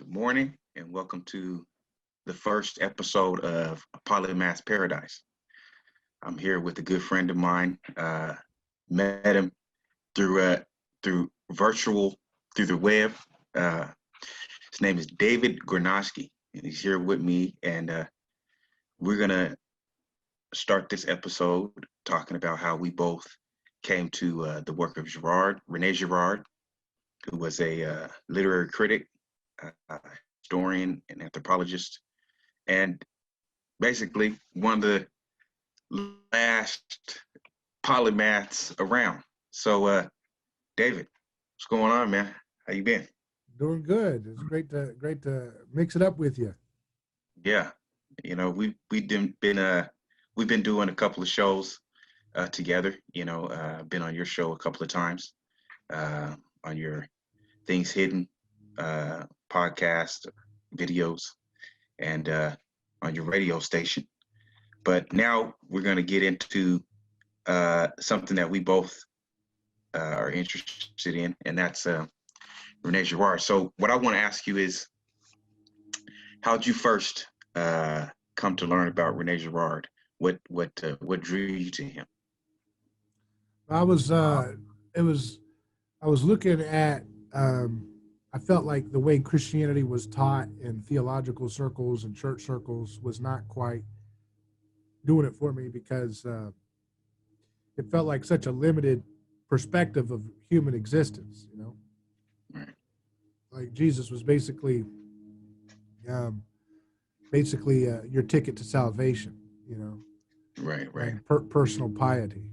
Good morning and welcome to the first episode of Polymaths Paradise. I'm here with a good friend of mine. Met him through the web. His name is David Gornoski, and he's here with me. And we're gonna start this episode talking about how we both came to the work of Rene Girard, who was a literary critic, historian, and anthropologist, and basically one of the last polymaths around. So, David, what's going on, man? How you been? Doing good. It's great to mix it up with you. Yeah, we've been doing a couple of shows together. Been on your show a couple of times, on your Things Hidden podcast videos, and on your radio station. But now we're going to get into something that we both are interested in, and that's Rene Girard. So what I want to ask you is, how'd you first come to learn about Rene Girard? What drew you to him? I was looking at I felt like the way Christianity was taught in theological circles and church circles was not quite doing it for me, because it felt like such a limited perspective of human existence, Right. Like Jesus was basically your ticket to salvation, Right. and personal piety,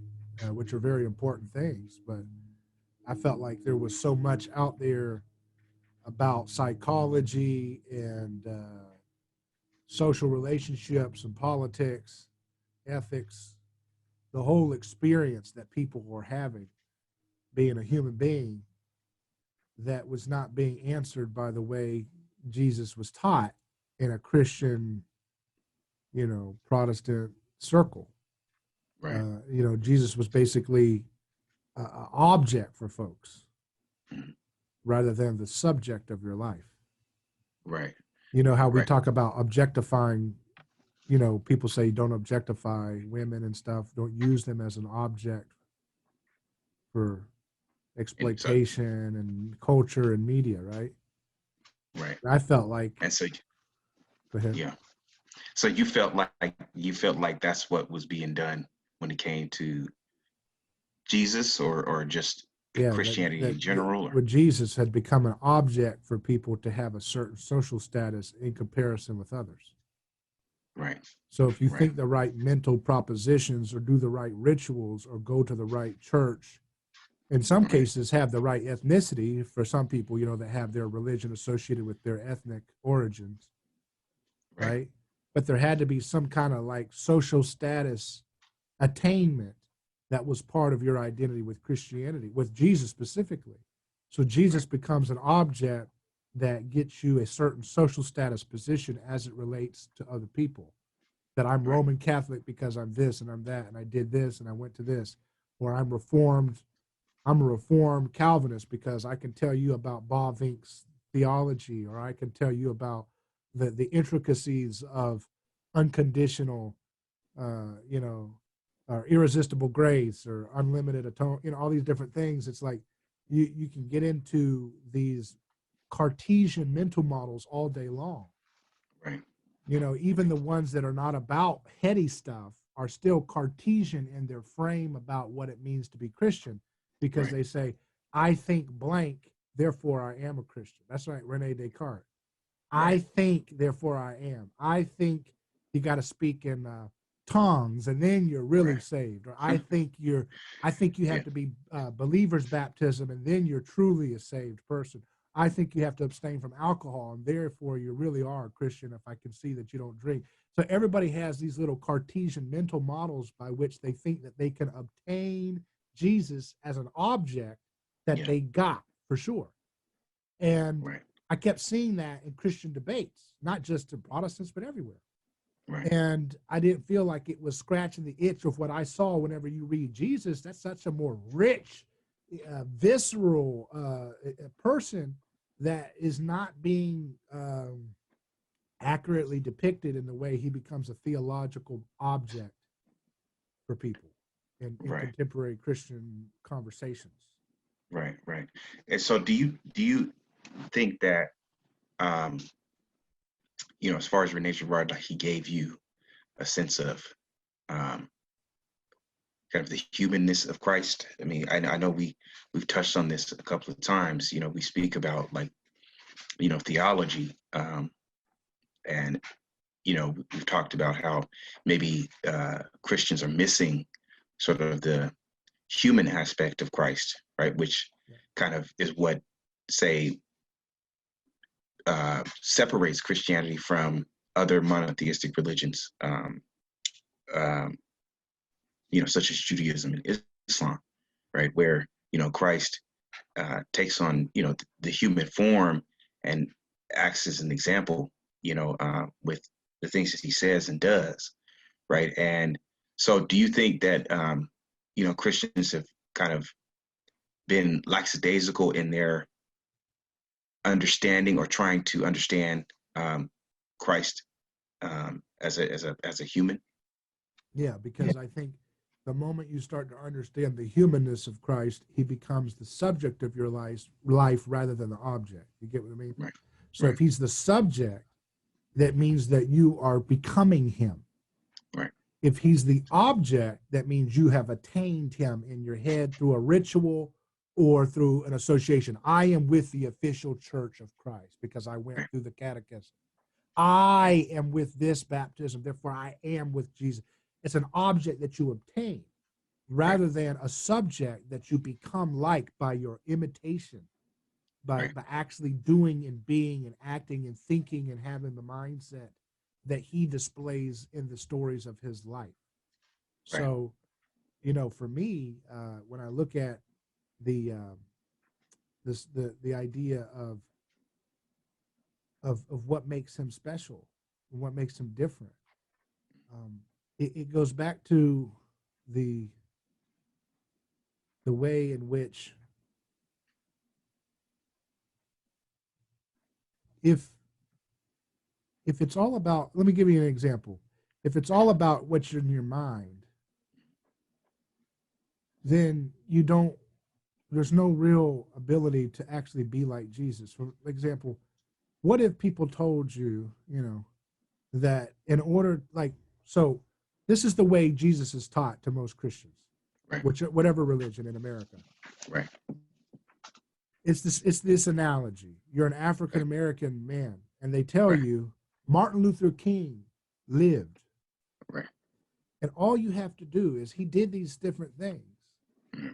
which are very important things. But I felt like there was so much out there about psychology and social relationships and politics, ethics, the whole experience that people were having being a human being, that was not being answered by the way Jesus was taught in a Christian, Protestant circle. Right. Jesus was basically an object for folks, Mhm. rather than the subject of your life. Right. You know how we Right. talk about objectifying, people say don't objectify women and stuff, don't use them as an object for exploitation and culture and media, right? Right. I felt like, And so, go ahead. yeah. So you felt like that's what was being done when it came to Jesus, or just Yeah, Christianity in general, or when Jesus had become an object for people to have a certain social status in comparison with others. right. So if you Right. think the right mental propositions, or do the right rituals, or go to the right church, in some Right. cases have the right ethnicity for some people, that have their religion associated with their ethnic origins, right? But there had to be some kind of like social status attainment that was part of your identity with Christianity, with Jesus specifically. So Jesus becomes an object that gets you a certain social status position as it relates to other people. That I'm Right. Roman Catholic because I'm this and I'm that, and I did this and I went to this. Or I'm a Reformed Calvinist because I can tell you about Bavinck's theology, or I can tell you about the intricacies of unconditional, or irresistible grace, or unlimited atonement, all these different things. It's like you can get into these Cartesian mental models all day long. Right. Even the ones that are not about heady stuff are still Cartesian in their frame about what it means to be Christian, because Right. they say, I think blank, therefore I am a Christian. That's right, Rene Descartes. I Right. think, therefore I am. I think you got to speak in tongues, and then you're really Right. saved. Or I think you have Yeah. to be believer's baptism, and then you're truly a saved person. I think you have to abstain from alcohol, and therefore you really are a Christian if I can see that you don't drink. So everybody has these little Cartesian mental models by which they think that they can obtain Jesus as an object that Yeah. they got for sure. And Right. I kept seeing that in Christian debates, not just in Protestants, but everywhere. Right. And I didn't feel like it was scratching the itch of what I saw whenever you read Jesus. That's such a more rich, visceral person that is not being accurately depicted in the way he becomes a theological object for people in Right. contemporary Christian conversations. Right. Right. And so, do you think that um, as far as Rene Girard, like, he gave you a sense of um, kind of the humanness of Christ? I mean, I know we've touched on this a couple of times. We speak about, like, theology, and we've talked about how maybe Christians are missing sort of the human aspect of Christ, right? Which kind of is what, say, separates Christianity from other monotheistic religions, um, such as Judaism and Islam, right? Where Christ takes on the human form and acts as an example, with the things that he says and does, right? And so, do you think that Christians have kind of been lackadaisical in their understanding or trying to understand Christ as a human? Yeah, because I think the moment you start to understand the humanness of Christ, he becomes the subject of your life rather than the object. You get what I mean? Right. So Right. if he's the subject, that means that you are becoming him. Right. If he's the object, that means you have attained him in your head through a ritual or through an association. I am with the official church of Christ because I went Right. through the catechism. I am with this baptism, therefore I am with Jesus. It's an object that you obtain rather than a subject that you become like by your imitation, by actually doing and being and acting and thinking and having the mindset that he displays in the stories of his life. Right. So, for me, when I look at the the idea of what makes him special and what makes him different, it goes back to the way in which if it's all about, let me give you an example. If it's all about what's in your mind, then there's no real ability to actually be like Jesus. For example, what if people told you, that in order, so this is the way Jesus is taught to most Christians, Right. whatever religion in America. Right. It's this analogy. You're an African American man, and they tell you Martin Luther King lived. Right. And all you have to do is he did these different things. Mm-hmm.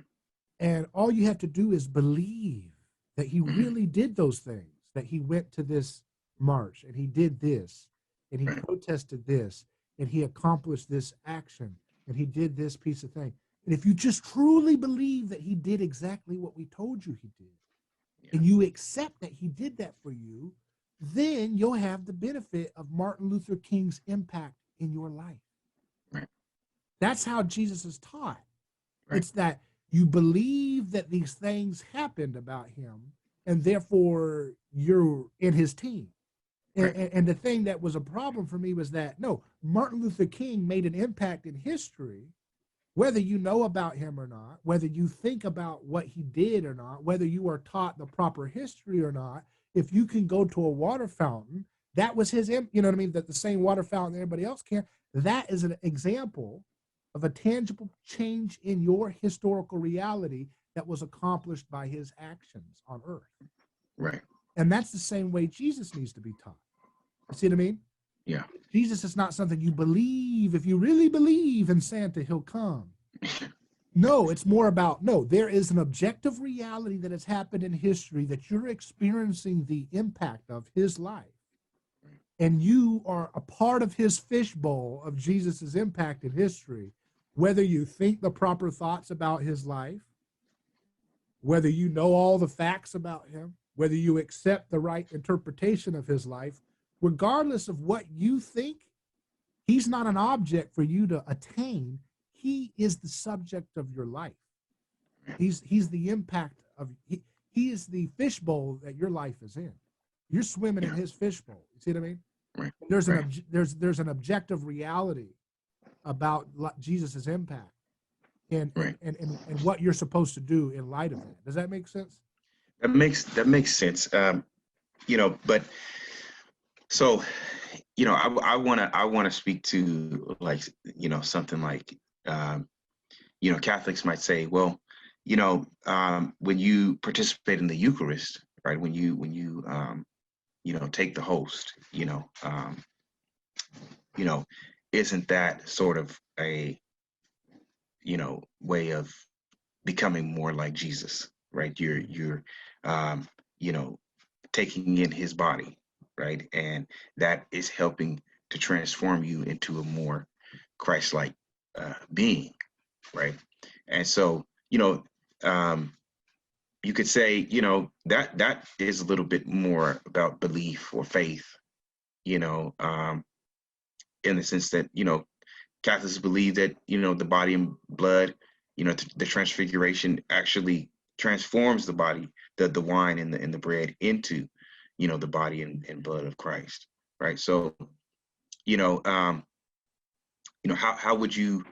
And all you have to do is believe that he really did those things, that he went to this march and he did this and he protested this and he accomplished this action and he did this piece of thing. And if you just truly believe that he did exactly what we told you he did, and you accept that he did that for you, then you'll have the benefit of Martin Luther King's impact in your life. Right. That's how Jesus is taught. Right. It's that you believe that these things happened about him, and therefore you're in his team. And the thing that was a problem for me was that, no, Martin Luther King made an impact in history, whether you know about him or not, whether you think about what he did or not, whether you are taught the proper history or not. If you can go to a water fountain, that was his, you know what I mean? That the same water fountain everybody else can. That is an example of a tangible change in your historical reality that was accomplished by his actions on earth. Right. And that's the same way Jesus needs to be taught. You see what I mean? Yeah. Jesus is not something you believe. If you really believe in Santa, he'll come. No, it's more about, no, there is an objective reality that has happened in history that you're experiencing the impact of his life. And you are a part of his fishbowl of Jesus's impact in history, whether you think the proper thoughts about his life, whether you know all the facts about him, whether you accept the right interpretation of his life, regardless of what you think, he's not an object for you to attain. He is the subject of your life. He's the impact of, he is the fishbowl that your life is in. You're swimming in his fishbowl. You see what I mean? Right. There's right. there's an objective reality about Jesus's impact and what you're supposed to do in light of that. Does that make sense? That makes sense. But so, I want to speak to, like, something like, Catholics might say, well, when you participate in the Eucharist, right? When you take the host, isn't that sort of a, way of becoming more like Jesus, right? You're taking in his body, right? And that is helping to transform you into a more Christ-like being, right? And so, you could say, that is a little bit more about belief or faith, in the sense that, Catholics believe that, the body and blood, the transfiguration actually transforms the body, the wine and the bread into, the body and blood of Christ, right? So, how would you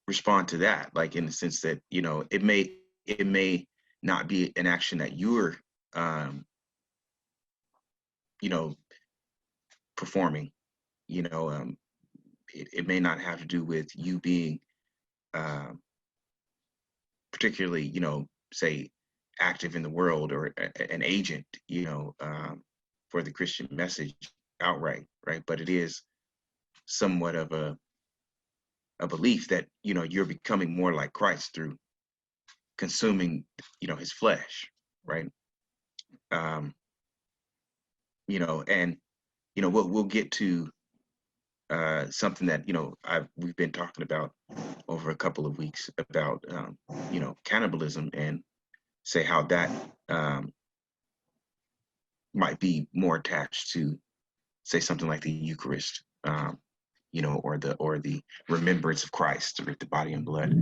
respond to that? Like, in the sense that, it may not be an action that you're, performing, it may not have to do with you being, particularly, say, active in the world or an agent, for the Christian message outright, right? But it is somewhat of a belief that, you're becoming more like Christ through consuming, his flesh, right? And, we'll get to something that, we've been talking about over a couple of weeks about, cannibalism, and say how that might be more attached to, say, something like the Eucharist, or the remembrance of Christ, the body and blood.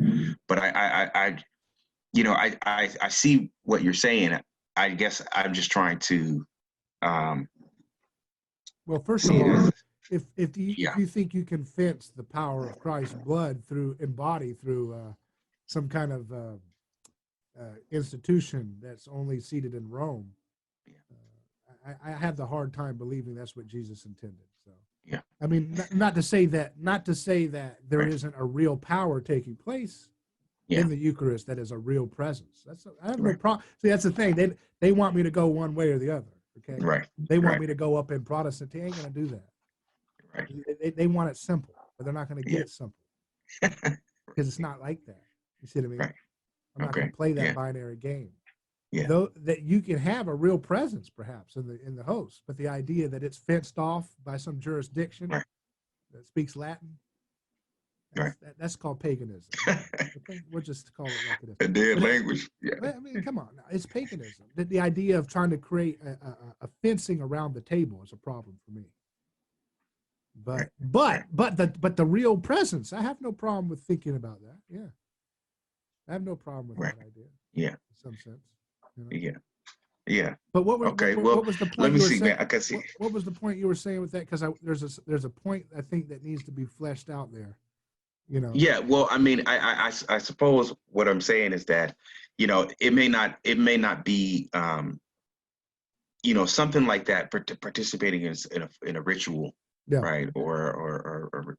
But I see what you're saying. I guess I'm just trying to. Well, first of all, if you think you can fence the power of Christ's blood through some kind of institution that's only seated in Rome, I have the hard time believing that's what Jesus intended. So, yeah, I mean, not to say that there isn't a real power taking place in the Eucharist that is a real presence. I have no problem. See, that's the thing. They want me to go one way or the other. Okay, right. They want me to go up in Protestant. They ain't gonna do that. Right. They want it simple, but they're not going to get it simple because it's not like that. You see what I mean? Right. I'm not going to play that binary game. Yeah. Though that you can have a real presence, perhaps in the host, but the idea that it's fenced off by some jurisdiction that speaks Latin, that's called paganism. Okay? We'll just call it like it is. A dead language. Yeah. I mean, come on now, it's paganism. The idea of trying to create a fencing around the table is a problem for me. But the real presence, I have no problem with thinking about that. Yeah, I have no problem with that idea. Yeah, in some sense. Yeah. But what was the point? Let me see, man. I can see. What was the point you were saying with that? Because there's a point I think that needs to be fleshed out there. Yeah. Well, I mean, I suppose what I'm saying is that, it may not be, something like that, participating in a ritual. Yeah. Right. Or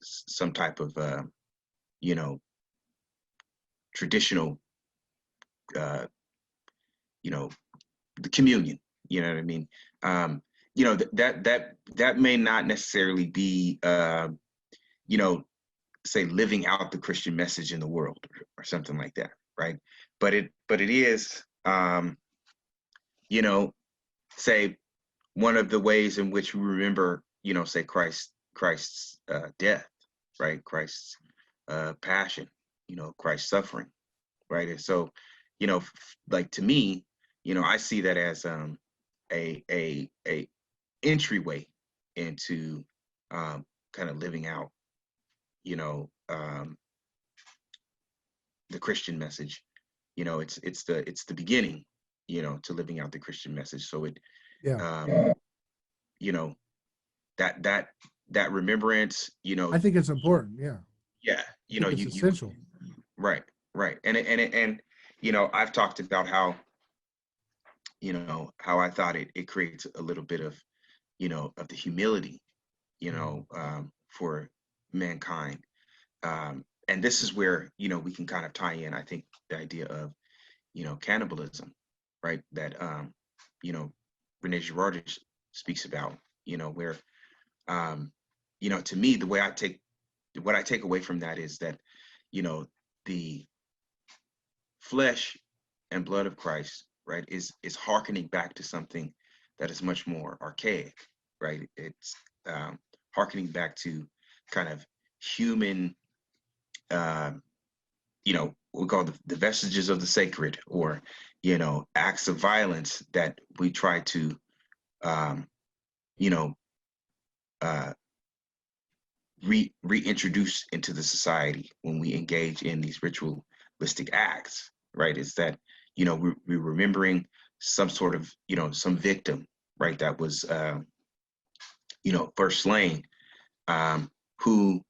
some type of, traditional, the communion, you know what I mean? That may not necessarily be, say, living out the Christian message in the world or something like that. Right. But it is, say, one of the ways in which we remember, say, Christ's death, right? Christ's passion, Christ's suffering, right? And so, like, to me, I see that as a entryway into kind of living out, the Christian message, it's the beginning, to living out the Christian message. So it, Yeah, um, you know, that remembrance, I think it's important. Yeah, yeah, I think it's you essential. right, right. And I've talked about how, how I thought it creates a little bit of, of the humility, Mhm. for mankind. And this is where, we can kind of tie in, I think, the idea of, cannibalism, right? That, you know, Rene Girard speaks about, where, um, to me, what I take away from that is that, the flesh and blood of Christ, right, is hearkening back to something that is much more archaic, right? It's, hearkening back to kind of human, um, we call the vestiges of the sacred, or, acts of violence that we try to, um, you know, uh, reintroduce into the society when we engage in these ritualistic acts, right? Is that, we're remembering some sort of, some victim, right, that was, first slain, who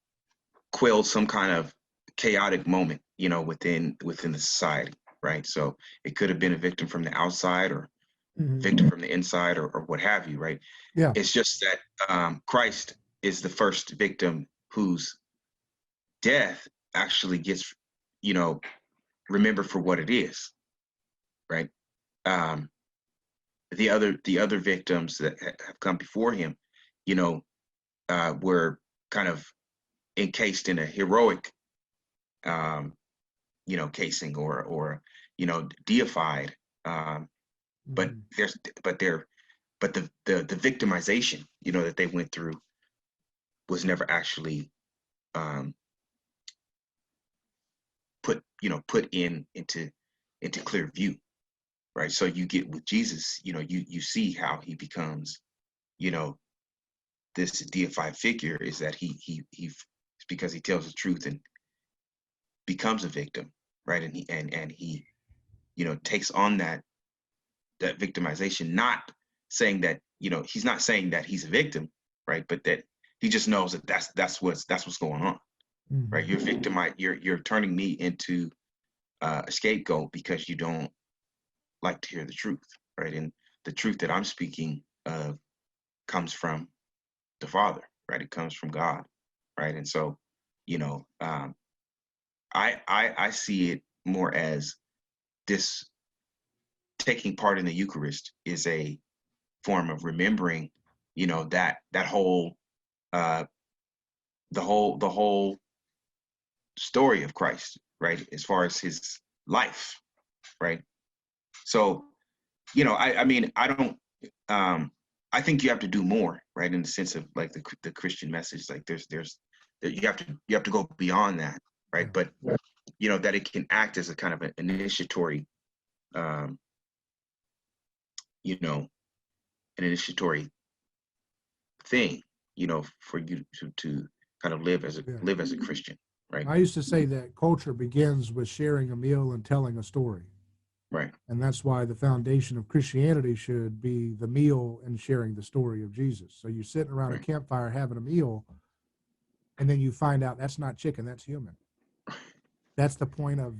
quelled some kind of chaotic moment, within the society, right? So it could have been a victim from the outside, or Mhm. victim from the inside, or what have you, right? Yeah, It's just that, Christ is the first victim whose death actually gets, you know, remembered for what it is, right? Um, the other victims that have come before him, you know, were kind of encased in a heroic, um, casing, or deified. Um, but Mhm. there's but there but the victimization, that they went through was never actually, um, put into clear view, right? So you get with Jesus, you see how he becomes, you know, this deified figure, is that it's because he tells the truth and becomes a victim, right? And he takes on that victimization, not saying that, he's not saying that he's a victim, right? But that he just knows that that's what's going on, right? Mhm. You're turning me into, a scapegoat because you don't like to hear the truth, right? And the truth that I'm speaking of comes from the Father, right? It comes from God, right? And so, I see it more as this: taking part in the Eucharist is a form of remembering, that whole, uh, the whole story of Christ, right? As far as his life, right? So, I mean, I don't, um, I think you have to do more, right? In the sense of, like, the Christian message, like, you have to go beyond that, right? Yeah. But, that it can act as a kind of an initiatory, um, you know, an initiatory thing, for you to kind of Yeah. live as a Christian, right? I used to say that culture begins with sharing a meal and telling a story. Right. And that's why the foundation of Christianity should be the meal and sharing the story of Jesus. So you're sitting around a Right. campfire having a meal, and then you find out that's not chicken, that's human. That's the point of,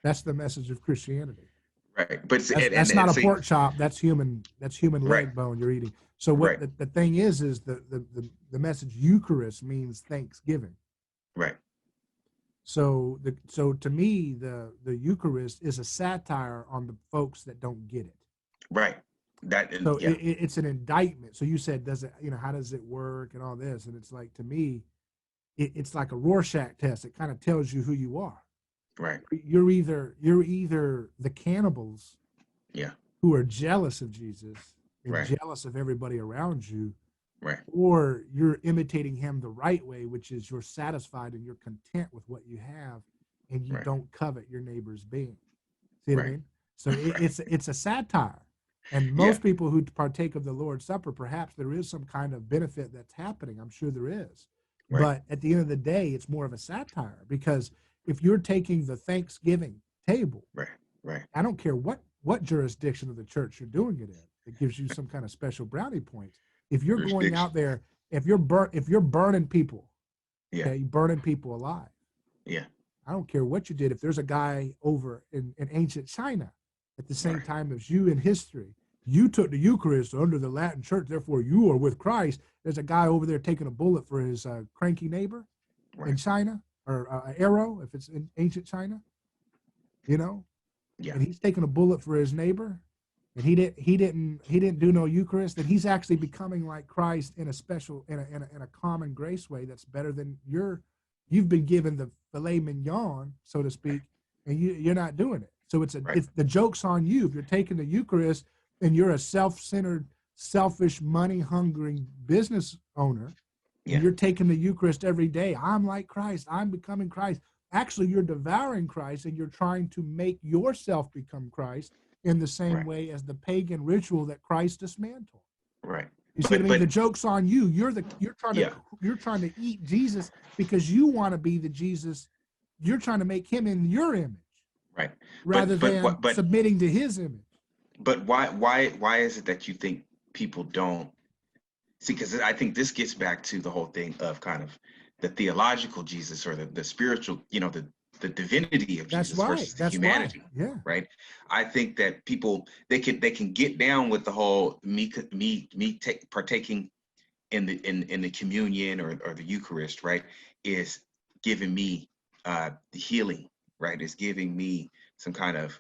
that's the message of Christianity. Right. But That's not and a see, pork chop. That's human. That's human right. leg bone you're eating. So what Right. the thing is the message Eucharist means Thanksgiving. Right. So to me the Eucharist is a satire on the folks that don't get it. Right. That, and So yeah. it's an indictment. So you said, does it, how does it work and all this? And it's like, to me, it's like a Rorschach test. It kind of tells you who you are. Right. You're either the cannibals Yeah. who are jealous of Jesus and Right. jealous of everybody around you, Right. or you're imitating him the right way, which is you're satisfied and you're content with what you have, and you Right. don't covet your neighbor's being. See what I Right. mean? So Right. it's a satire. And Yeah. most people who partake of the Lord's Supper, perhaps there is some kind of benefit that's happening. I'm sure there is. Right. But at the end of the day, it's more of a satire, because if you're taking the Thanksgiving table. Right. Right. I don't care what jurisdiction of the church you're doing it in. It gives you some kind of special brownie points. If you're going Jurisdiction. out there, if you're burning people, Yeah. okay, burning people alive. Yeah. I don't care what you did. If there's a guy over in ancient China at the same Right. time as you in history, you took the Eucharist under the Latin church, therefore you are with Christ. There's a guy over there taking a bullet for his cranky neighbor in Right. China, or an arrow if it's in ancient China, you know, Yeah. and he's taking a bullet for his neighbor, and he didn't do no Eucharist. That he's actually becoming like Christ in a special, in a common grace way that's better than you've been given the filet mignon, so to speak, and you're not doing it. So it's the joke's on you if you're taking the Eucharist and you're a self-centered, selfish, money-hungering business owner, and you're taking the Eucharist every day. I'm like Christ. I'm becoming Christ. Actually, you're devouring Christ, and you're trying to make yourself become Christ in the same way as the pagan ritual that Christ dismantled. Right. You see what I mean? The joke's on you. You're trying to eat Jesus because you want to be the Jesus. You're trying to make him in your image, right? Rather than submitting to his image. But why is it that you think people don't see? Because I think this gets back to the whole thing of kind of the theological Jesus, or the spiritual, the divinity of Jesus versus the humanity. Yeah. Right. I think that people they can get down with the whole partaking in the communion or the Eucharist, right, is giving me the healing, right? Is giving me some kind of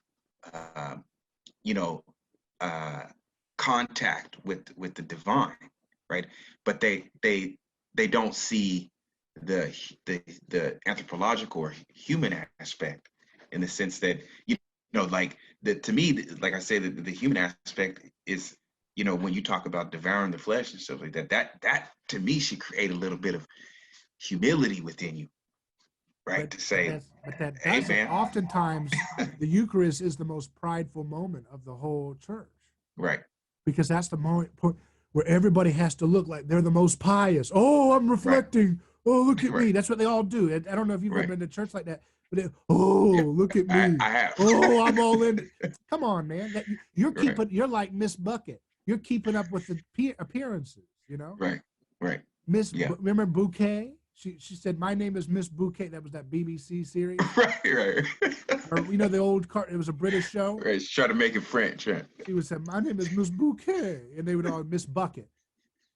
contact with the divine, right? But they don't see the anthropological or human aspect, in the sense that like to me, like I say, the human aspect is, when you talk about devouring the flesh and stuff like that to me should create a little bit of humility within you, right? To say, hey, man. Oftentimes, the Eucharist is the most prideful moment of the whole church, right? Because that's the moment where everybody has to look like they're the most pious. Oh, I'm reflecting. Right. Oh, look at me. That's what they all do. I don't know if you've ever been to church like that, but look at me. I have. Oh, I'm all in. Come on, man. You're keeping. You're like Miss Bucket. You're keeping up with the appearances. Right. Remember Bouquet? She said, "My name is Miss Bouquet." That was that BBC series. Right. Or the old car. It was a British show. Right. She tried to make it French. Right? She would say, "My name is Miss Bouquet," and they would all Miss Bucket.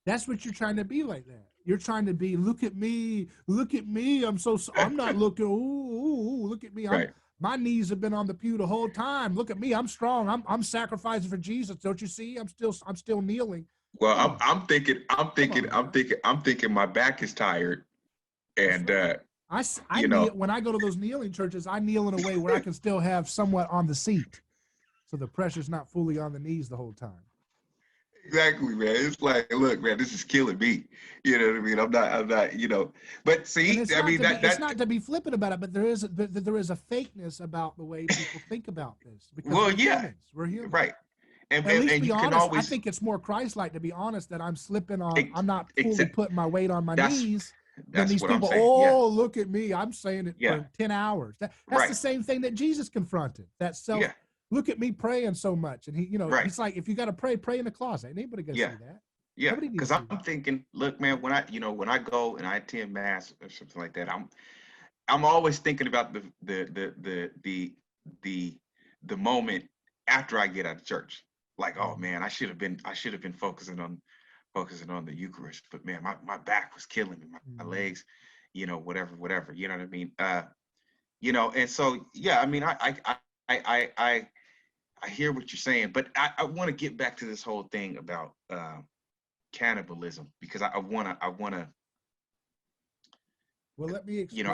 That's what you're trying to be like that. You're trying to be, look at me. I'm not looking. Ooh, look at me. My knees have been on the pew the whole time. Look at me. I'm strong. I'm sacrificing for Jesus. Don't you see? I'm still kneeling. Well, I'm thinking my back is tired. And I kneel, when I go to those kneeling churches, I kneel in a way where I can still have somewhat on the seat, so the pressure's not fully on the knees the whole time. Exactly, man. It's like, look, man, this is killing me. You know what I mean? I'm not. But see, it's not to be flippant about it, but there is a fakeness about the way people think about this. Because we're humans, right? And at least and be you honest. can always. I think it's more Christ-like to be honest that I'm slipping on. I'm not fully putting my weight on my knees. Then these people, look at me. I'm saying it for 10 hours. That's the same thing that Jesus confronted. That self. Yeah. Look at me praying so much, and he's like, if you got to pray in the closet. Ain't anybody gonna see that? Yeah, because I'm thinking, look, man, when I go and I attend mass or something like that, I'm always thinking about the moment after I get out of church. Like, oh man, I should have been focusing on the Eucharist, but man, my back was killing me, my legs, whatever, you know what I mean? And so I mean, I hear what you're saying, but I want to get back to this whole thing about cannibalism, because I want to. Well, let me explain.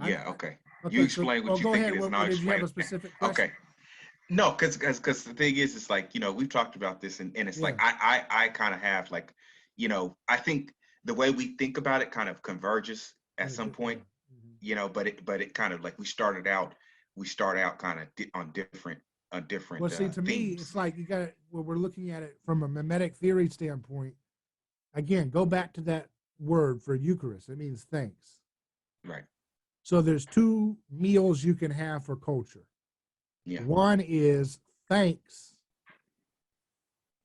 Okay. You explain what you think it is, and I'll explain. Did you have a specific question? Okay. No, because the thing is, it's like, we've talked about this, and it's like I kind of have, like, I think the way we think about it kind of converges at some point, but it kind of, like, we start out kind of on different well, see, to me, it's like we're looking at it from a mimetic theory standpoint. Again, go back to that word for Eucharist. It means thanks. Right. So there's two meals you can have for culture. Yeah. One is thanks,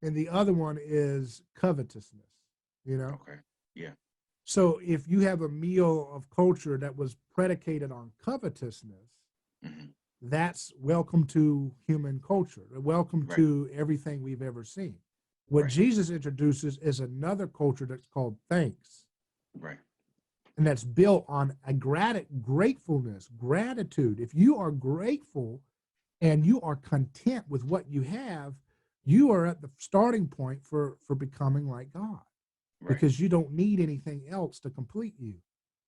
and the other one is covetousness, you know? Okay. Yeah. So if you have a meal of culture that was predicated on covetousness, Hmm. that's welcome to human culture, welcome Right. to everything we've ever seen. What Right. Jesus introduces is another culture that's called thanks, Right. and that's built on a gratefulness, gratitude. If you are grateful and you are content with what you have, you are at the starting point for becoming like God, Right. because you don't need anything else to complete you.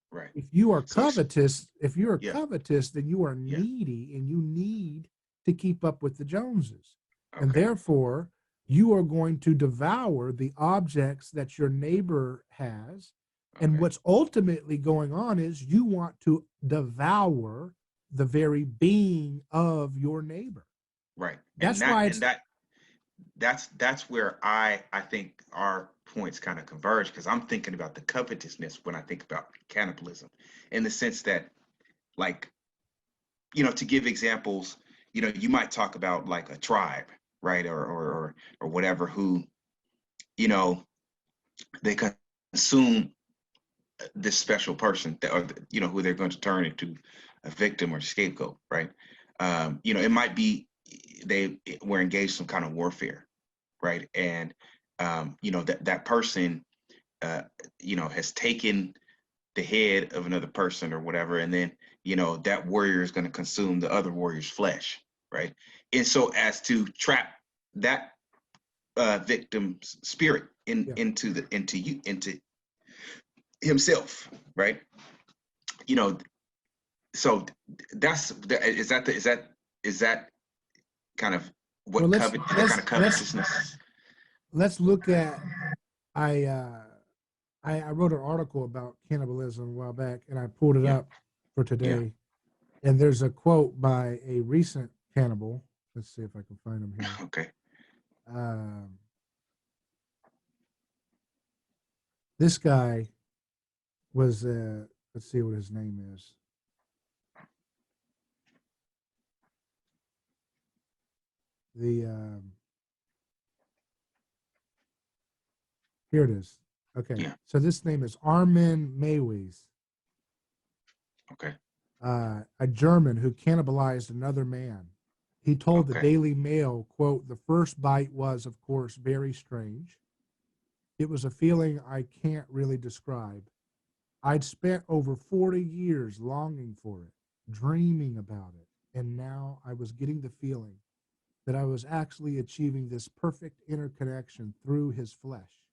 Right. If you are So covetous, yeah. then you are Yeah. needy and you need to keep up with the Joneses. And Okay. therefore, you are going to devour the objects that your neighbor has. And Okay. what's ultimately going on is you want to devour the very being of your neighbor. Right. That's why it's That's where I think our points kind of converge, because I'm thinking about the covetousness when I think about cannibalism, in the sense that, like, to give examples, you might talk about like a tribe, right, or whatever, who, you know they consume this special person that, or who they're going to turn into a victim or scapegoat, right? It might be they were engaged in some kind of warfare, right? And that person has taken the head of another person or whatever, and then that warrior is going to consume the other warrior's flesh, right? And so as to trap that victim's spirit yeah. into himself, right? you know so is that kind of Well, what kind of covetousness? let's look at I uh I wrote an article about cannibalism a while back, and I pulled it Yeah. up for Yeah. today. And there's a quote by a recent cannibal. Let's see if I can find him here. Okay. Um, this guy was, let's see what his name is. The Here it is. Okay, Yeah. so this name is Armin Meiwes, Okay. a German who cannibalized another man. He told the Okay. Daily Mail, quote, "The first bite was, of course, very strange. It was a feeling I can't really describe. I'd spent over 40 years longing for it, dreaming about it, and now I was getting the feeling that I was actually achieving this perfect interconnection through his flesh."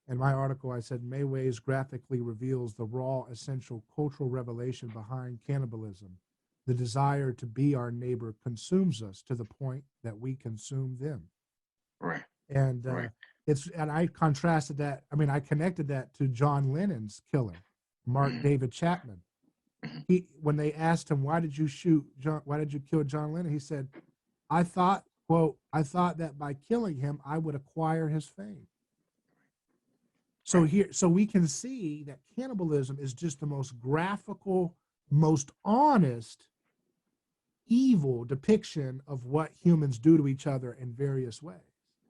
In my article, I said Mayways graphically reveals the raw, essential cultural revelation behind cannibalism. The desire to be our neighbor consumes us to the point that we consume them. Right. And Right. and I contrasted that. I mean, I connected that to John Lennon's killer, Mark Mhm. David Chapman. Mhm. When they asked him, why did you kill John Lennon? He said, I thought, quote, I thought that by killing him, I would acquire his fame. Right. So we can see that cannibalism is just the most graphical, most honest, evil depiction of what humans do to each other in various ways.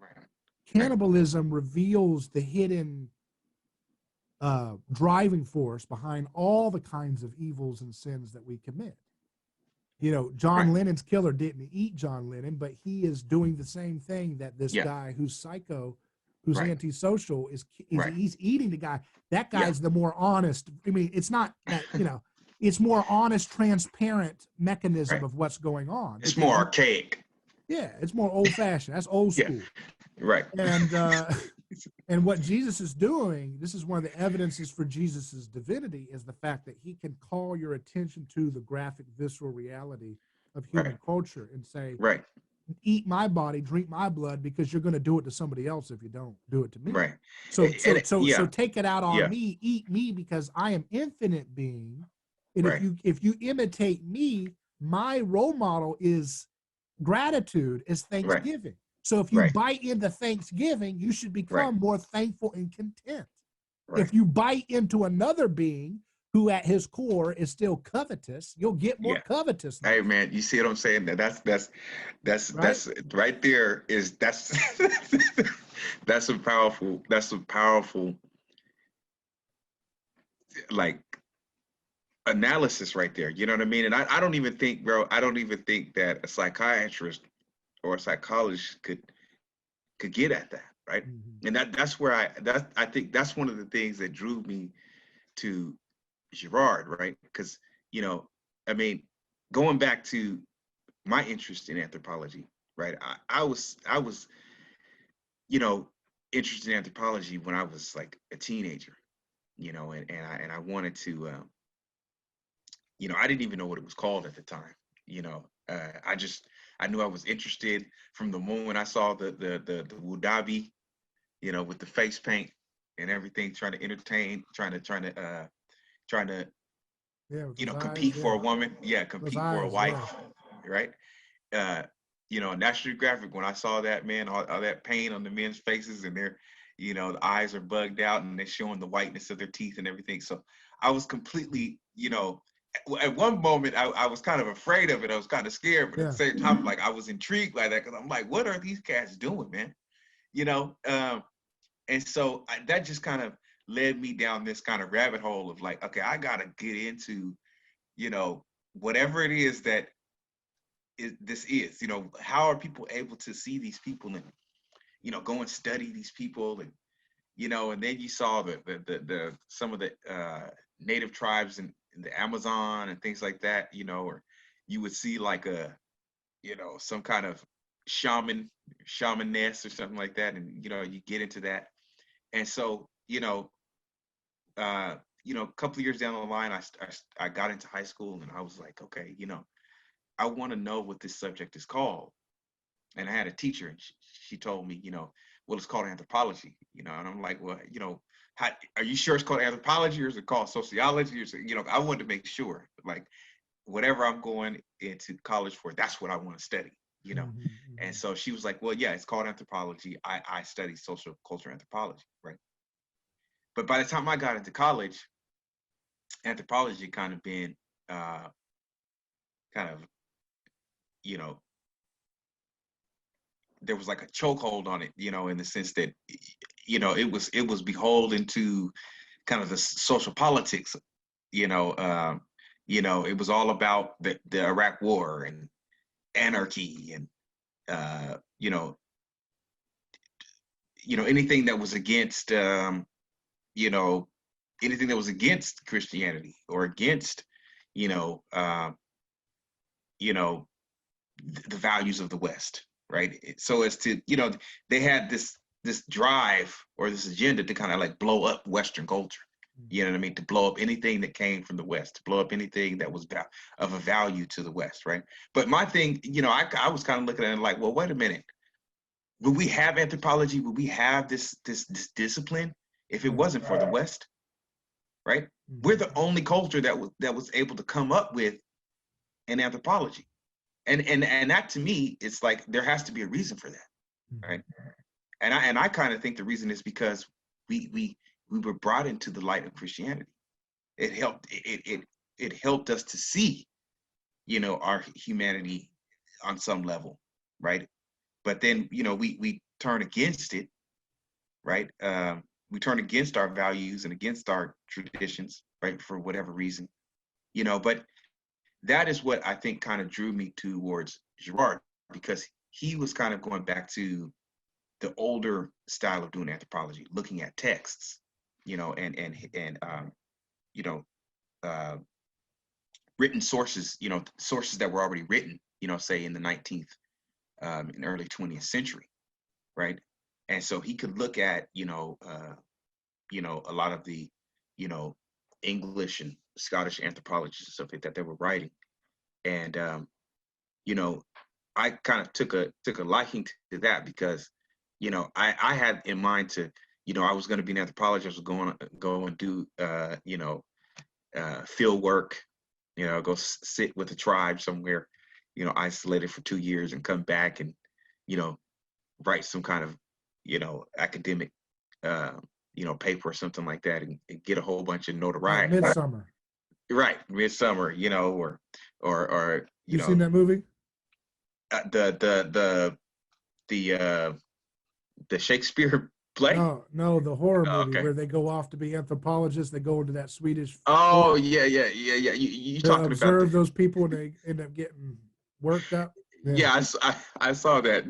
Right. Right. Cannibalism reveals the hidden driving force behind all the kinds of evils and sins that we commit. John Right. Lennon's killer didn't eat John Lennon, but he is doing the same thing that this Yeah. guy who's psycho, who's Right. antisocial, Right. he's eating the guy. That Yeah. guy's the more honest. I mean, it's not that, it's more honest, transparent mechanism Right. of what's going on, It's because more archaic. yeah, it's more old fashioned. That's old Yeah. school. Right. And and what Jesus is doing, this is one of the evidences for Jesus's divinity, is the fact that he can call your attention to the graphic, visceral reality of Right. human culture and say, Right. eat my body, drink my blood, because you're going to do it to somebody else if you don't do it to me. Right. So Yeah. take it out on Yeah. me, eat me, because I am infinite being. And Right. if you imitate me, my role model is gratitude, is Right. thanksgiving. So if you Right. bite into thanksgiving, you should Right. become more thankful and content. Right. If you bite into another being who at his core is still covetous, you'll get more Yeah. covetousness. Hey man, you see what I'm saying? That's right there is that's that's a powerful like analysis right there. You know what I mean? And I don't even think, bro, I don't even think that a psychiatrist or a psychologist could get at that, right? Mm-hmm. And that's where I think that's one of the things that drew me to Girard, right? Because, you know, I mean, going back to my interest in anthropology, right? I was, you know, interested in anthropology when I was like a teenager, you know, and I wanted to, you know, I didn't even know what it was called at the time, you know. I knew I was interested from the moment I saw the Wudabi, you know, with the face paint and everything, trying to entertain, trying to Yeah, with you know, those eyes, compete for a woman, yeah, those compete for a eyes, wife, right? You know, National Geographic, when I saw that, man, all that paint on the men's faces and their, you know, the eyes are bugged out and they're showing the whiteness of their teeth and everything. So I was completely, you know, at one moment I was kind of afraid of it. I was kind of scared, but at the same time, like I was intrigued by that because I'm like, what are these cats doing, man? You know, and so that just kind of led me down this kind of rabbit hole of like, okay, I got to get into, you know, whatever it is that this is, you know, how are people able to see these people and, you know, go and study these people and, you know, and then you saw the some of the native tribes in the Amazon and things like that, you know, or you would see like a, you know, some kind of shamaness or something like that, and you know, you get into that, and so a couple of years down the line, I got into high school and I was like, okay, you know, I want to know what this subject is called. And I had a teacher and she told me, you know, well, it's called anthropology, you know, and I'm like, well, you know, are you sure it's called anthropology or is it called sociology? Or you know, I wanted to make sure, like, whatever I'm going into college for, that's what I want to study, you know. Mm-hmm. And so she was like, well, yeah, it's called anthropology. I study social culture anthropology, right? But by the time I got into college, anthropology kind of been kind of, you know, there was like a chokehold on it, you know, in the sense that, you know, it was beholden to kind of the social politics, you know. It was all about the Iraq War and anarchy and you know, anything that was against you know, anything that was against Christianity or against, you know, you know, the values of the West, right? So as to, you know, they had this drive or this agenda to kind of like blow up Western culture. You know what I mean? To blow up anything that came from the West, to blow up anything that was of a value to the West, right? But my thing, you know, I was kind of looking at it like, well, wait a minute. Would we have anthropology? Would we have this discipline if it wasn't for the West, right? We're the only culture that was able to come up with an anthropology. And that to me, it's like there has to be a reason for that, right? And I kind of think the reason is because we were brought into the light of Christianity. It helped us to see, you know, our humanity on some level, right? But then, you know, we turn against it, right? We turn against our values and against our traditions, right? For whatever reason, you know. But that is what I think kind of drew me towards Girard, because he was kind of going back to the older style of doing anthropology, looking at texts, you know, and you know, written sources, you know, sources that were already written, you know, say in the 19th and early 20th century, right? And so he could look at, you know, a lot of the, you know, English and Scottish anthropologists and stuff like that they were writing, and you know, I kind of took a liking to that because, you know, I had in mind to, you know, I was going to be an anthropologist. I was going to go and do, you know, field work, you know, go sit with a tribe somewhere, you know, isolated for 2 years and come back and, you know, write some kind of, you know, academic, you know, paper or something like that and get a whole bunch of Like notoriety. Midsummer. right, Midsummer, or You seen that movie? the the Shakespeare play. No, the horror Oh, movie okay. where they go off to be anthropologists. They go into that Swedish Oh forest yeah, yeah, yeah, yeah. You to talking about the? observe those people, and they end up getting worked up. Yeah. Yeah, I saw that.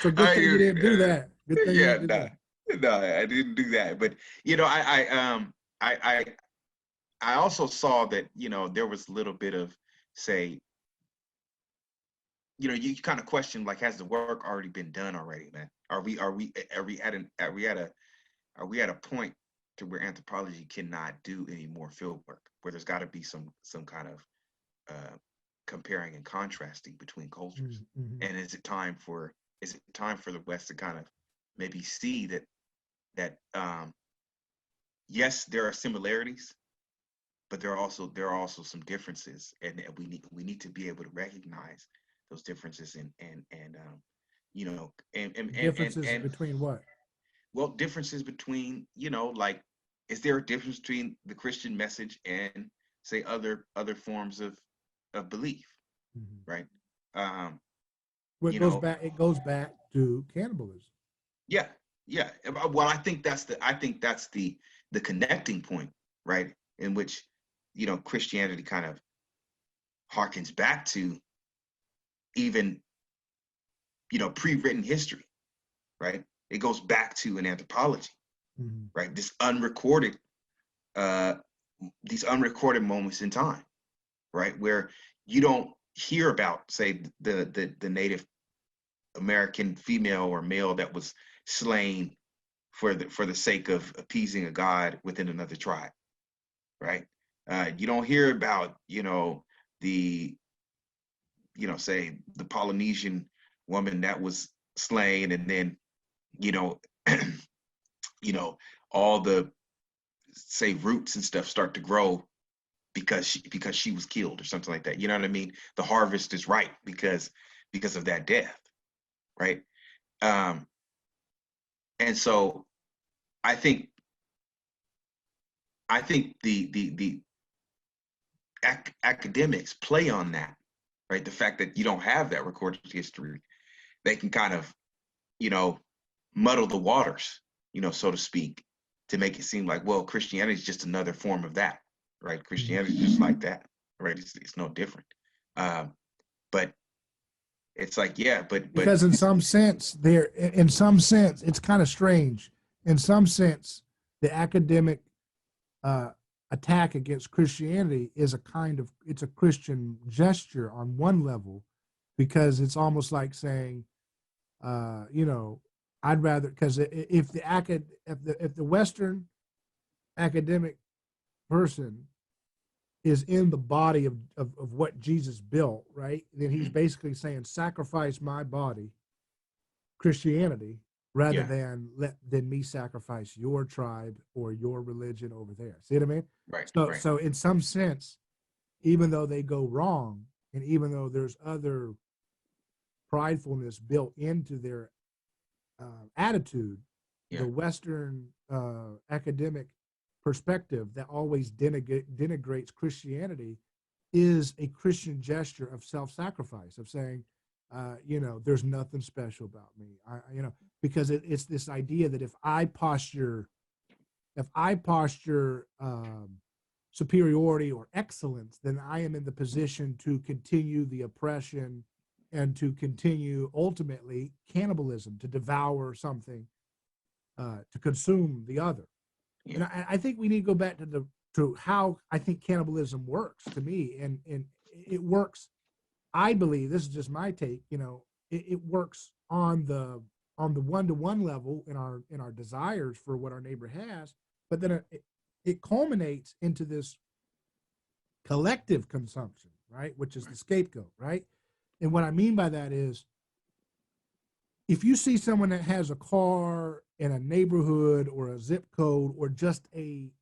So good I thing you didn't do uh, that. Good thing you yeah, didn't do no, that. no, I didn't do that. But I I also saw that there was a little bit of, say, you kind of question, like, has the work already been done already, man? Are we at a point to where anthropology cannot do any more field work, where there's got to be some kind of uh, comparing and contrasting between cultures? Mm-hmm. And is it time for the West to kind of maybe see that yes, there are similarities, but there are also some differences, and we need to be able to recognize those differences, and Differences and between what? well, differences between, like, is there a difference between the Christian message and, say, other forms of belief, Mm-hmm. right? um Well, you know it goes back to cannibalism. yeah, yeah. Well, I think that's the connecting point, right, in which Christianity kind of harkens back to, even pre-written history, right? It goes back to an anthropology, Mm-hmm. right? Uh these unrecorded moments in time, right, where you don't hear about, say, the Native American female or male that was slain for the sake of appeasing a god within another tribe, right? You don't hear about, the say, the Polynesian woman that was slain, and then, you know you know all the, say, roots and stuff start to grow because she was killed or something like that. You know what I mean? The harvest is ripe because of that death, right? Um, and so I think the academics play on that, right? The fact that you don't have that recorded history, they can kind of, you know, muddle the waters, so to speak, to make it seem like, well, Christianity is just another form of that, right? Christianity is just like that, right? It's no different. Um, but it's like, yeah, but Because in some sense, it's kind of strange. In some sense, the academic uh, attack against Christianity is it's a Christian gesture on one level, because it's almost like saying, you know, I'd rather, because if the Western academic person is in the body of what Jesus built, right? Then he's mhm, basically saying, sacrifice my body, Christianity, rather yeah, than me sacrifice your tribe or your religion over there. See what I mean? right, right, So in some sense, even though they go wrong, and even though there's other pridefulness built into their attitude, yeah, the Western academic perspective that always denigrates Christianity is a Christian gesture of self-sacrifice, of saying, there's nothing special about me. Because it's this idea that if I posture superiority or excellence, then I am in the position to continue the oppression and to continue ultimately cannibalism, to devour something, to consume the other. yeah, And I think we need to go back to how I think cannibalism works to me, and it works. I believe, this is just my take. It works on the one-to-one level in our desires for what our neighbor has, but then it culminates into this collective consumption, right? Which is the right, scapegoat, right? And what I mean by that is, if you see someone that has a car in a neighborhood or a zip code or just a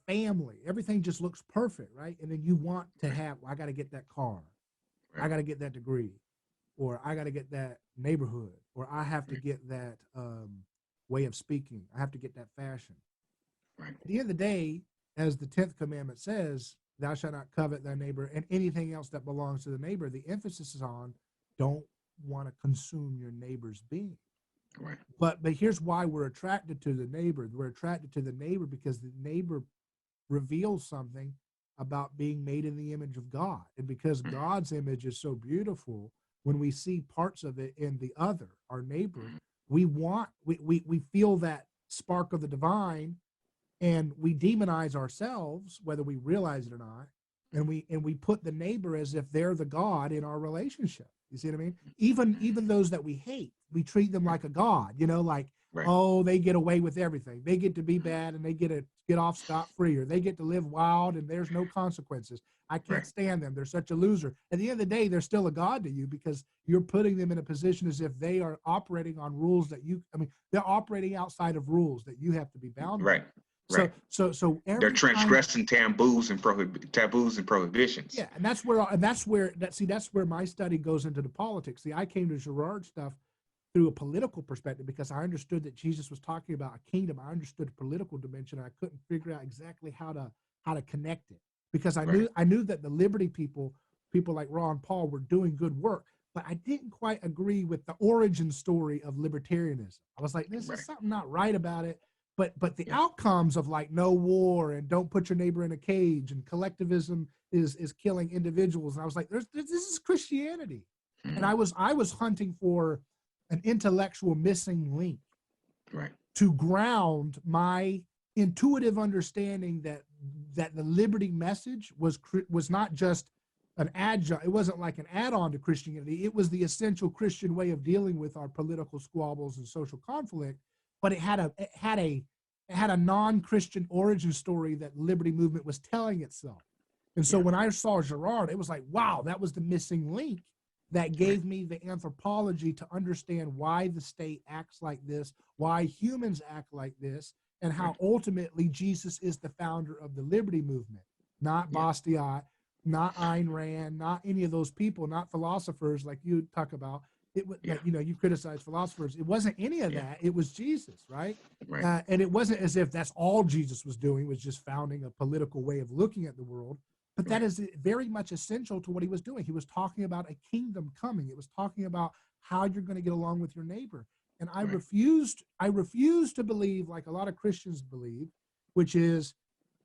family, everything just looks perfect, right? And then you want to right, have, well, I got to get that car, I right, got to get that degree, or I got to get that neighborhood, or I have to right, get that way of speaking, I have to get that fashion. right, At the end of the day, as the 10th commandment says, thou shalt not covet thy neighbor and anything else that belongs to the neighbor. The emphasis is on don't want to consume your neighbor's being. Right. But here's why we're attracted to the neighbor. We're attracted to the neighbor because the neighbor reveals something about being made in the image of God. And because God's image is so beautiful, when we see parts of it in the other, our neighbor, we feel that spark of the divine, and we demonize ourselves, whether we realize it or not. And we put the neighbor as if they're the God in our relationship. You see what I mean? Even those that we hate, we treat them like a God, like, Right. Oh, they get away with everything. They get to be bad and they get off scot-free, or they get to live wild and there's no consequences. I can't Right. stand them. They're such a loser. At the end of the day, they're still a God to you because you're putting them in a position as if they are operating on rules that they're operating outside of rules that you have to be bound by. Right. Right. So they're transgressing taboos and prohibitions. Yeah, and that's where my study goes into the politics. See, I came to Girard stuff through a political perspective because I understood that Jesus was talking about a kingdom. I understood the political dimension. I couldn't figure out exactly how to connect it because I knew that the liberty people like Ron Paul were doing good work, but I didn't quite agree with the origin story of libertarianism. I was like, this is something not right about it. But the outcomes of like no war and don't put your neighbor in a cage and collectivism is killing individuals. And I was like, this is Christianity. And I was hunting for an intellectual missing link to ground my intuitive understanding that the liberty message was not just an adjunct. It wasn't like an add-on to Christianity. It was the essential Christian way of dealing with our political squabbles and social conflict. But it had a non-Christian origin story that the liberty movement was telling itself. And so when I saw Girard, it was like, wow, that was the missing link that gave me the anthropology to understand why the state acts like this, why humans act like this, and how ultimately Jesus is the founder of the liberty movement, not Bastiat, not Ayn Rand, not any of those people, not philosophers like you talk about. It was like, you criticize philosophers. It wasn't any of that. It was Jesus, right? And it wasn't as if that's all Jesus was doing, was just founding a political way of looking at the world. But that is very much essential to what he was doing. He was talking about a kingdom coming. It was talking about how you're going to get along with your neighbor. And I refused to believe, like a lot of Christians believe, which is,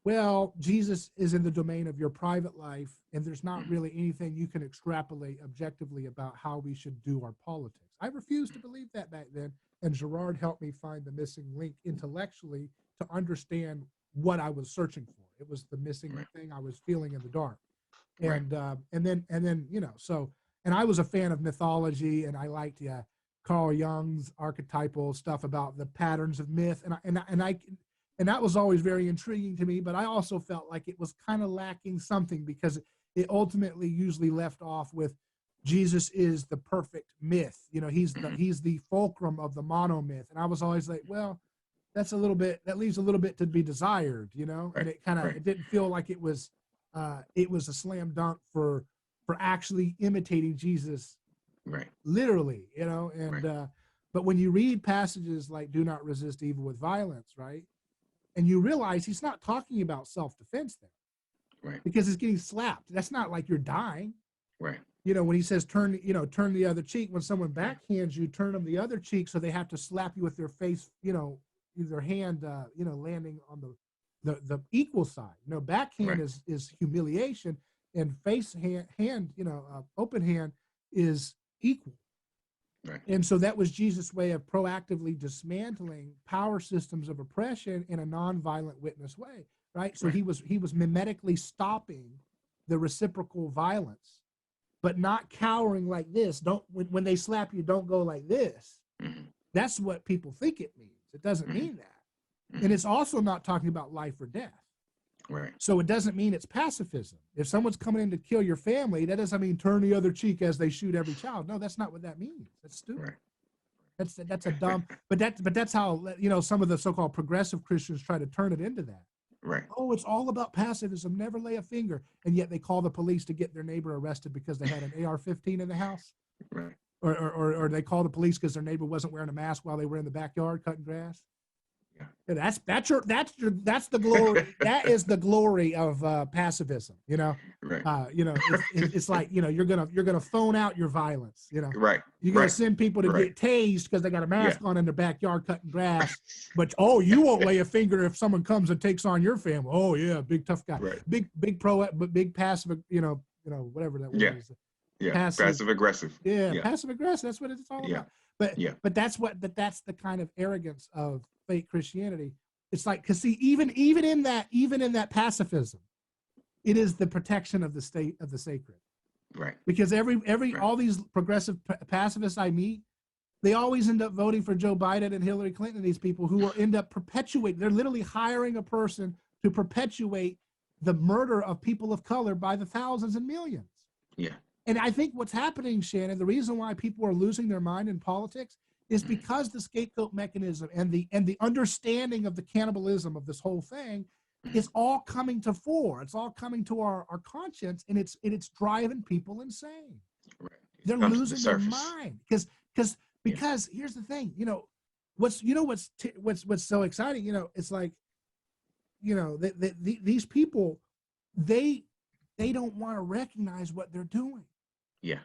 well, Jesus is in the domain of your private life, and there's not really anything you can extrapolate objectively about how we should do our politics. I refused to believe that back then, and Girard helped me find the missing link intellectually to understand what I was searching for. It was the missing thing I was feeling in the dark. And then and I was a fan of mythology, and I liked Carl Jung's archetypal stuff about the patterns of myth, and that was always very intriguing to me, but I also felt like it was kind of lacking something because it ultimately usually left off with Jesus is the perfect myth. He's the fulcrum of the monomyth. And I was always like, well, that leaves a little bit to be desired, and it it didn't feel like it was a slam dunk for actually imitating Jesus literally, but when you read passages like do not resist evil with violence, right? And you realize he's not talking about self-defense there, because it's getting slapped. That's not like you're dying, when he says turn the other cheek. When someone backhands you, turn them the other cheek, so they have to slap you with their face, their hand, landing on the equal side. Backhand is humiliation, and face hand, open hand is equal. And so that was Jesus' way of proactively dismantling power systems of oppression in a nonviolent witness way, right? So he was mimetically stopping the reciprocal violence, but not cowering like this. When they slap you, don't go like this. That's what people think it means. It doesn't mean that. And it's also not talking about life or death. So it doesn't mean it's pacifism. If someone's coming in to kill your family, that doesn't mean turn the other cheek as they shoot every child. No, that's not what that means. That's stupid. That's a dumb. But that's how some of the so-called progressive Christians try to turn it into that. Oh, it's all about pacifism. Never lay a finger, and yet they call the police to get their neighbor arrested because they had an AR-15 in the house. Or they call the police because their neighbor wasn't wearing a mask while they were in the backyard cutting grass. And that's the glory. That is the glory of pacifism. Right. It's like, you're gonna phone out your violence. Right. You're gonna send people to get tased because they got a mask on in their backyard cutting grass. But you won't lay a finger if someone comes and takes on your family. Oh yeah, big tough guy. Right. Big pro, but big passive. Whatever that word is. Yeah. Passive aggressive. Yeah, passive aggressive. That's what it's all about. But that's the kind of arrogance of fake Christianity. It's like, because see, even in that pacifism, it is the protection of the state of the sacred. Right. Because all these progressive pacifists I meet, they always end up voting for Joe Biden and Hillary Clinton. These people who will end up perpetuating. They're literally hiring a person to perpetuate the murder of people of color by the thousands and millions. Yeah. And I think what's happening, Shannon, the reason why people are losing their mind in politics is because the scapegoat mechanism and the understanding of the cannibalism of this whole thing is all coming to fore. It's all coming to our conscience, and it's driving people insane. Right. They're losing their mind because here's the thing. What's so exciting. It's like, these people, they don't want to recognize what they're doing. Yeah.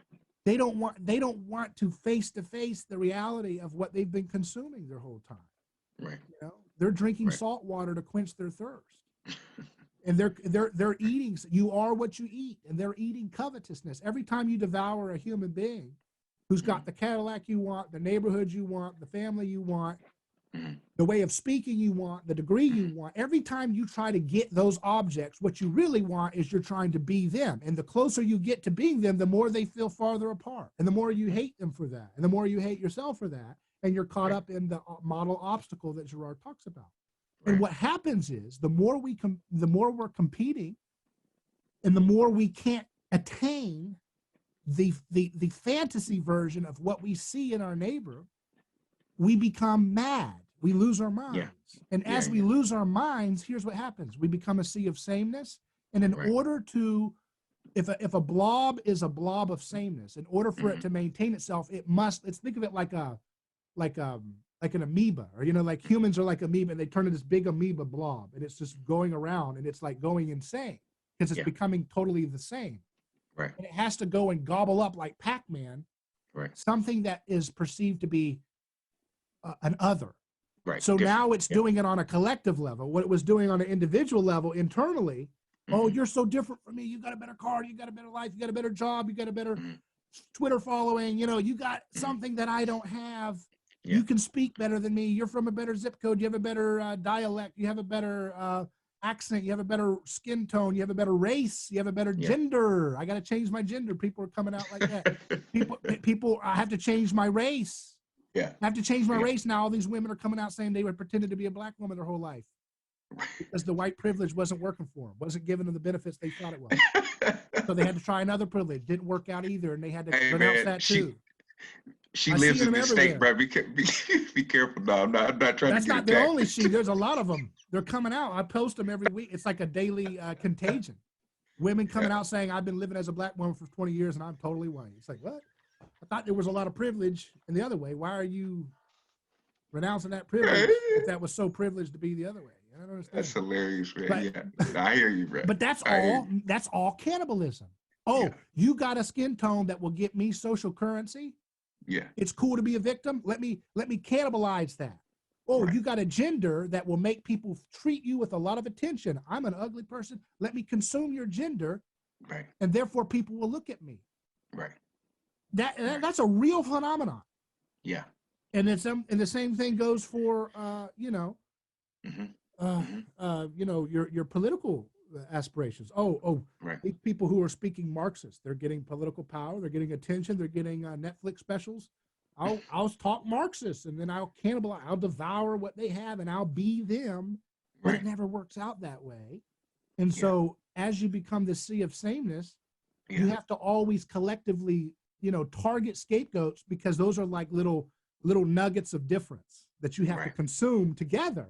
They don't want to face the reality of what they've been consuming their whole time. Right. They're drinking salt water to quench their thirst. And they're eating. You are what you eat, and they're eating covetousness. Every time you devour a human being who's got the Cadillac you want, the neighborhood you want, the family you want, the way of speaking you want, the degree you want, every time you try to get those objects, what you really want is you're trying to be them. And the closer you get to being them, the more they feel farther apart. And the more you hate them for that. And the more you hate yourself for that. And you're caught up in the model obstacle that Girard talks about. And what happens is the more we're competing, and the more we can't attain the fantasy version of what we see in our neighbor, we become mad. We lose our minds. Yeah. And as we lose our minds, here's what happens. We become a sea of sameness. And in order to, if a blob is a blob of sameness, in order for it to maintain itself, let's think of it like an amoeba, or, like humans are like amoeba, and they turn into this big amoeba blob, and it's just going around, and it's like going insane because it's becoming totally the same. Right. And it has to go and gobble up like Pac-Man, something that is perceived to be an other. Right. So now it's doing it on a collective level. What it was doing on an individual level internally, oh, you're so different from me. You got a better car. You got a better life. You got a better job. You got a better Twitter following. You got something that I don't have. Yeah. You can speak better than me. You're from a better zip code. You have a better dialect. You have a better accent. You have a better skin tone. You have a better race. You have a better gender. I got to change my gender. People are coming out like that. people, I have to change my race. Yeah. I have to change my race now. All these women are coming out saying they were pretending to be a black woman their whole life because the white privilege wasn't working for them, wasn't giving them the benefits they thought it was. So they had to try another privilege. Didn't work out either, and they had to renounce that too. She lives in this state, bro. Be careful. No, I'm not trying to get That's not attacked. the only she. There's a lot of them. They're coming out. I post them every week. It's like a daily contagion. Women coming out saying, I've been living as a black woman for 20 years and I'm totally white. It's like, what? I thought there was a lot of privilege in the other way. Why are you renouncing that privilege if that was so privileged to be the other way? I don't understand. That's hilarious, man. I hear you, bro. But that's all cannibalism. Oh, you got a skin tone that will get me social currency? Yeah. It's cool to be a victim. Let me cannibalize that. Oh, you got a gender that will make people treat you with a lot of attention. I'm an ugly person. Let me consume your gender. Right. And therefore people will look at me. Right. That's a real phenomenon. Yeah. And the same thing goes for your political aspirations. These people who are speaking Marxist, they're getting political power, they're getting attention, they're getting Netflix specials. I'll talk Marxist, and then I'll cannibalize, I'll devour what they have, and I'll be them. But it never works out that way. And so as you become the sea of sameness, you have to always collectively, target scapegoats, because those are like little nuggets of difference that you have to consume together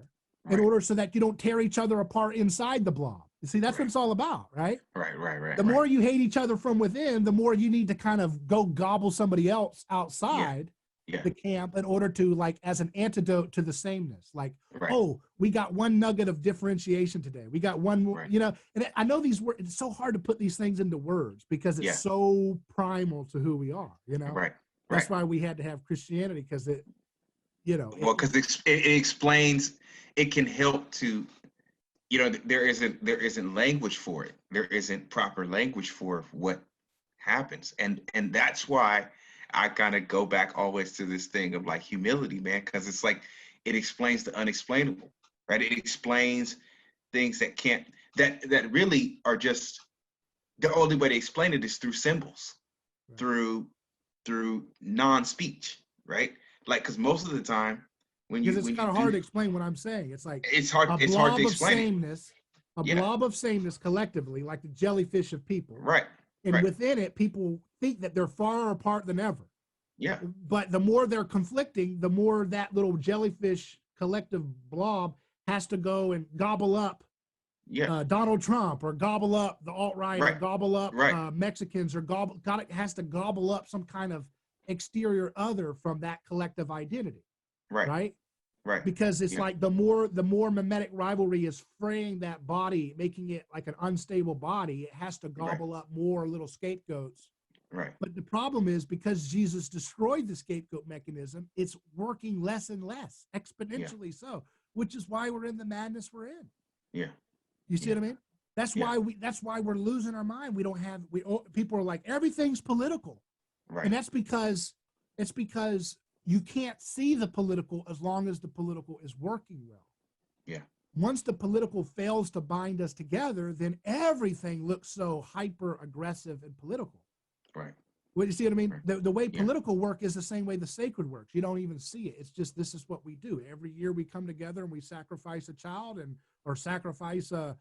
in order so that you don't tear each other apart inside the blob. You see, that's what it's all about, right? Right. The more you hate each other from within, the more you need to kind of go gobble somebody else outside the camp in order to, like, as an antidote to the sameness. Like, Right. oh, we got one nugget of differentiation today. We got one more, Right. you know, and I know these words, it's so hard to put these things into words because it's so primal to who we are, you know? Right. That's why we had to have Christianity, because it, you know. Well, because it explains, it can help to, you know, there isn't language for it. There isn't proper language for what happens. And that's why I kind of go back always to this thing of like humility, man, because it's like it explains the unexplainable, right? It explains things that can't, that really are just, the only way to explain it is through symbols, Right. through non-speech, right? Like, because most of the time because it's kind of hard to explain what I'm saying. It's like it's hard to explain sameness, blob of sameness collectively, like the jellyfish of people. Right. And within it, people think that they're far apart than ever. Yeah. But the more they're conflicting, the more that little jellyfish collective blob has to go and gobble up Donald Trump, or gobble up the alt-right, or gobble up Mexicans, or has to gobble up some kind of exterior other from that collective identity. Right. Because it's like the more mimetic rivalry is fraying that body, making it like an unstable body, it has to gobble up more little scapegoats. Right. But the problem is, because Jesus destroyed the scapegoat mechanism, it's working less and less, exponentially so, which is why we're in the madness we're in. Yeah. You see what I mean? That's why we're losing our mind. People are like, everything's political. Right. And that's because you can't see the political as long as the political is working well. Yeah. Once the political fails to bind us together, then everything looks so hyper aggressive and political. Right. Well, you see what I mean? Right. The way political work is the same way the sacred works. You don't even see it. It's just, this is what we do. Every year we come together and we sacrifice a child, or sacrifice a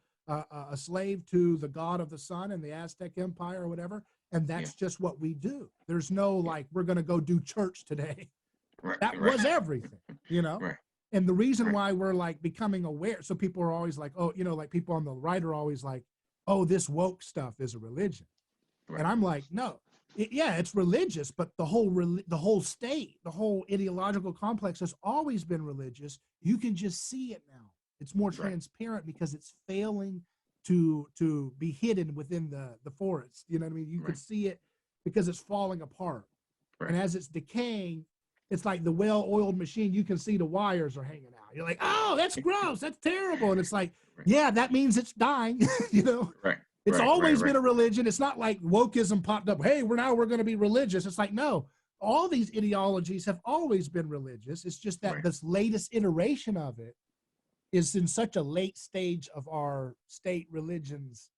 slave to the god of the sun in the Aztec Empire or whatever. And that's just what we do. There's no like, we're going to go do church today. Right. That was everything, you know? Right. And the reason why we're like becoming aware, so people are always like, oh, you know, like people on the right are always like, oh, this woke stuff is a religion. Right. And I'm like, no, it's religious, but the whole state, the whole ideological complex has always been religious. You can just see it now. It's more transparent because it's failing to be hidden within the forest. You know what I mean? You can see it because it's falling apart. Right. And as it's decaying, it's like the well-oiled machine. You can see the wires are hanging out. You're like, oh, that's gross. That's terrible. And it's like, yeah, that means it's dying, you know? Right. It's always been a religion. It's not like wokeism popped up. Hey, we're going to be religious. It's like, no, all these ideologies have always been religious. It's just that this latest iteration of it is in such a late stage of our state religion's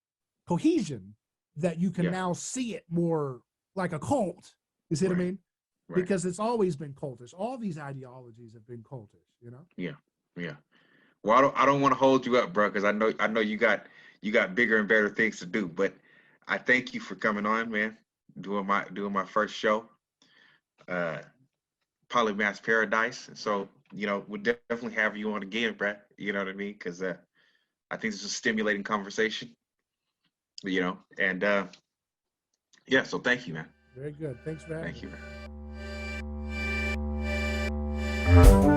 cohesion that you can now see it more like a cult. You see what I mean? Right. Because it's always been cultish. All these ideologies have been cultish, you know? Yeah. Yeah. Well, I don't want to hold you up, bro, because I know you got bigger and better things to do. But I thank you for coming on, man. Doing my first show, Polymaths Paradise. So, you know, we'll definitely have you on again, bro. You know what I mean? Because I think this is a stimulating conversation. You know, and so thank you, man. Very good. Thanks for having me. Thank you, man.